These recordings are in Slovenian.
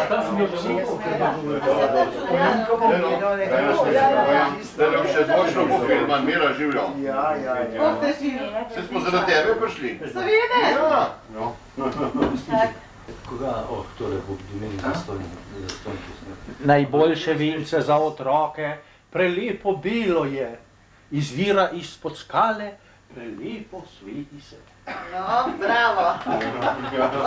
Tam sem bil že Zdaj nam še zvočno pofilman, Mira živjo. Kako ste živeli? Vse smo zaradi tebe prišli. Seveda? Ja. Koga? Tole bo domeni zastojni. Najboljše vince za otroke, prelepo bilo je, izvira izpod skale, prelepo sveti se. No, bravo.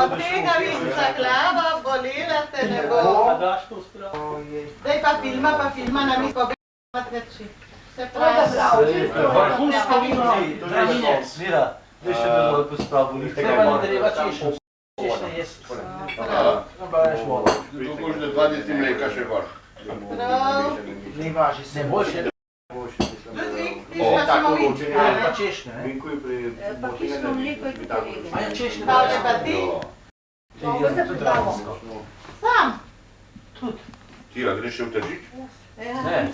Od tega vinca glava bolela te ne bo. A daš to strah? Daj pa filma nam jih pobegati. Se pravi, Vrhunsko vino. Mira, veš, če bi bilo pospravili. Treba ne treba češen. Češne jesti. Tu kožne 20 mleka še gor. prav. Ne važi se. Ne boljše. Ti pa smo videli, Pa ne? češne, ne? Pa kislo mleko je tudi A ja, češne. Pavle pa ti? Tudi ravensko. Sam? Ti, a greš še v Tržič? Ne,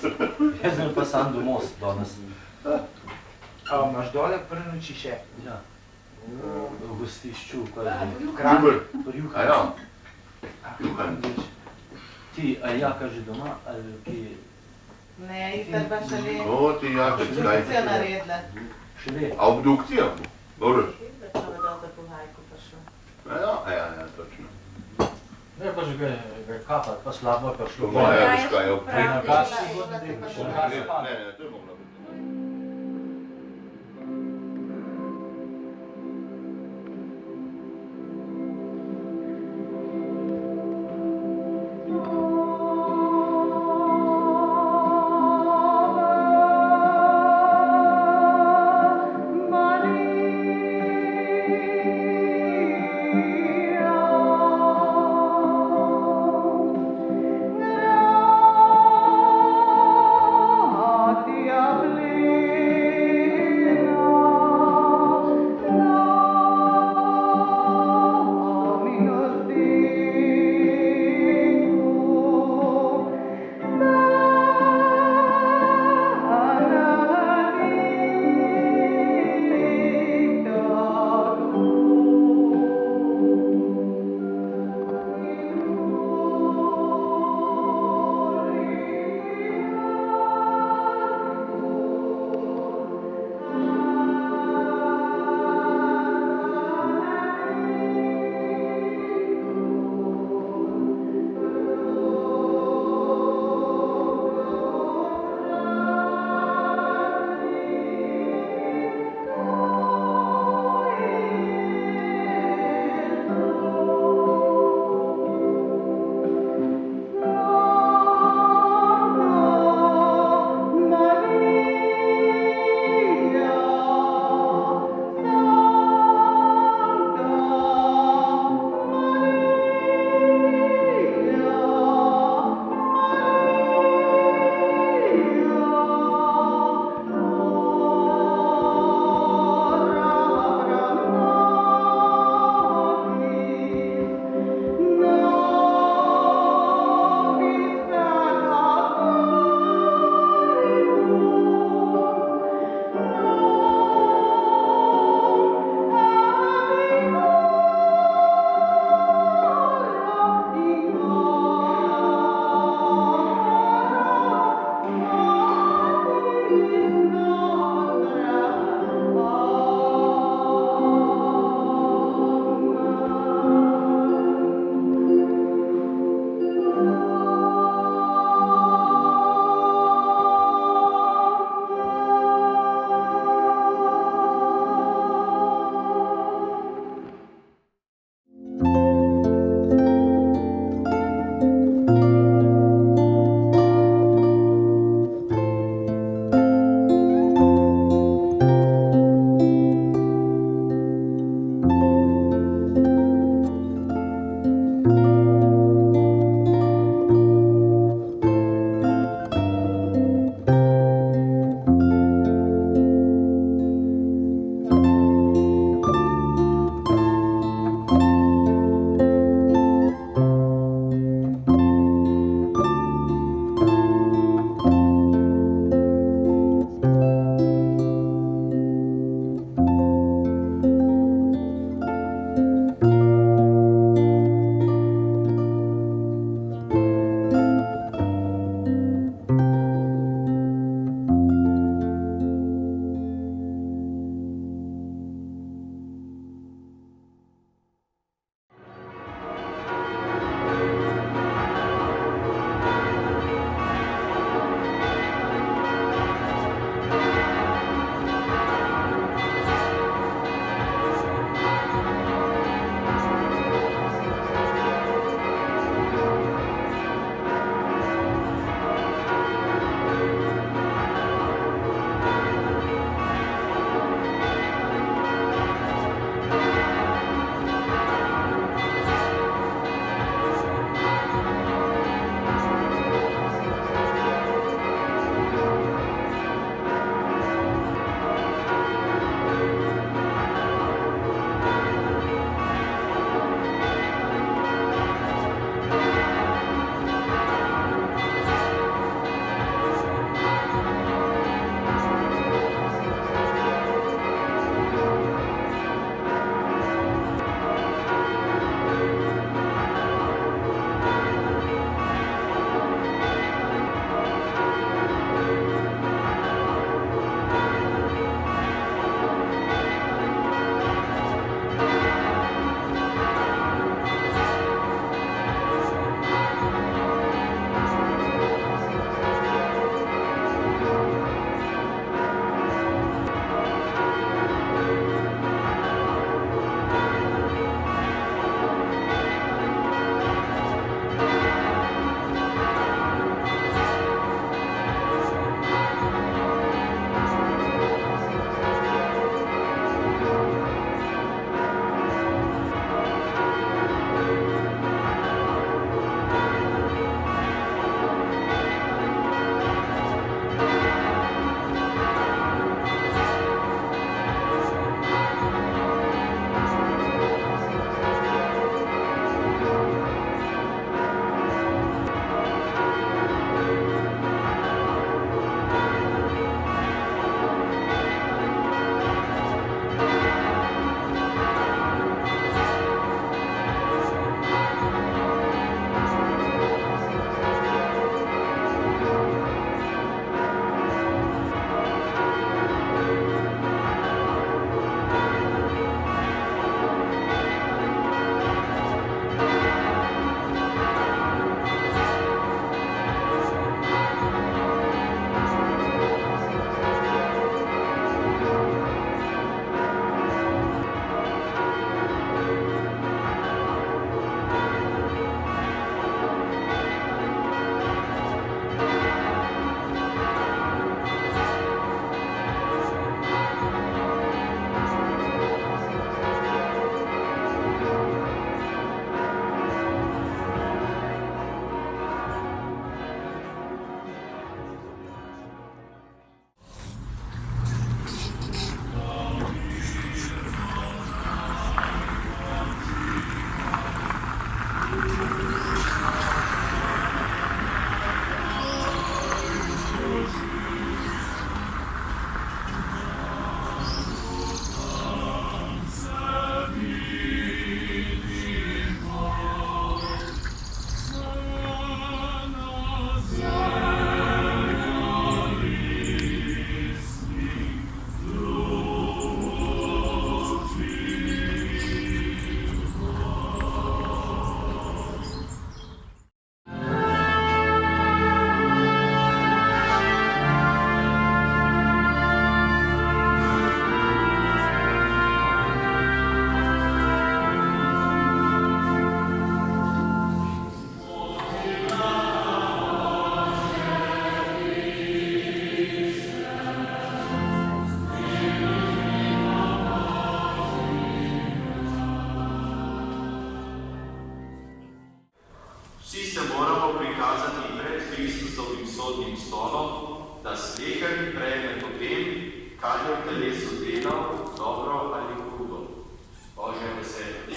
jaz sem pa sam domov danes. A imaš dole prenoči še? Ja. V gostišču, kaj je? Ljubr. Juha. A ja. Juhan. Ti, a Jaka že doma, ali kje? Ne, Itar pa šele. O, ti Jaka, kaj? Obdukcijo naredila. Šele. A obdukcija? Dobro. Da človek dal za pohajko prišel. Ja, točno. Ne pa že ga kapati, pa slabo je pa šlo. Ja, veš kaj, Pri nagasi Ne, to je mogla biti. Maria. da sleherni prejme po tem, kaj je v telesu delal, dobro ali hudo. Božje besede.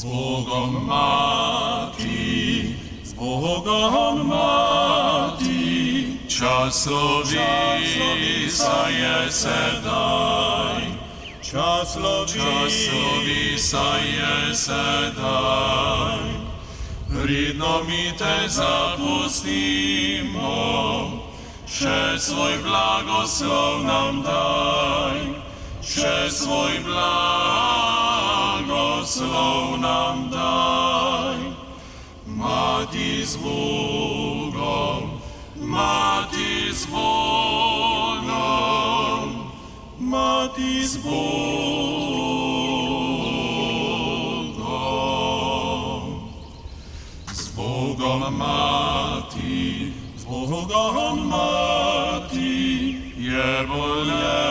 Bogom Mati, z Bogom Mati, časovisa je sedaj, časovisa je sedaj. Pridno mi te zapustimo, še svoj blagoslov nam daj, še svoj blagoslov nam daj. Mati z Bogom, Mati z Bogom, Mati z Bogom. Z Bogom Mati, z Bogom Mati, je bolje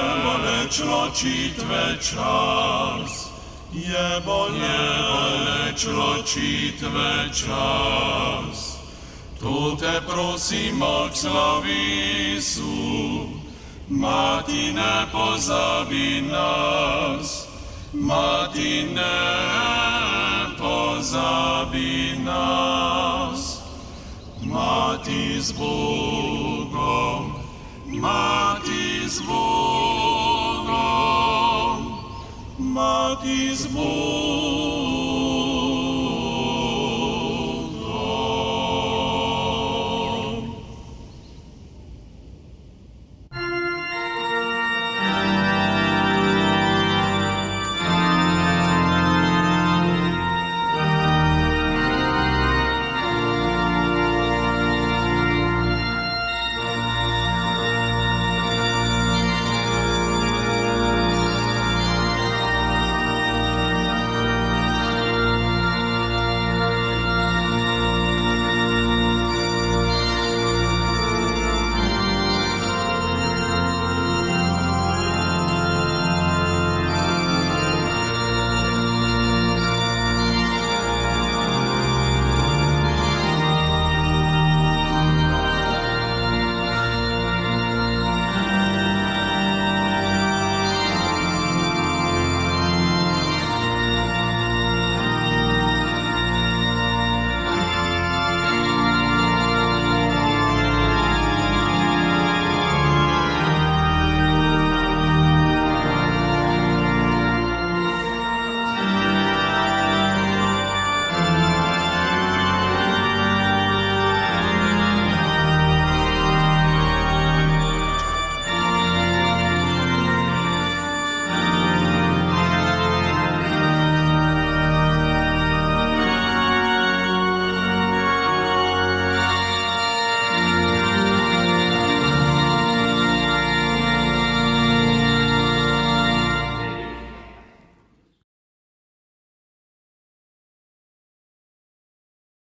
čločitve čas, je bolje čločitve čas. Tu te prosimo k slavisu, Mati ne pozabi nas, Mati ne pozabi nas. Mati z Bogom, Mati z Bogom, Mati z Bogom.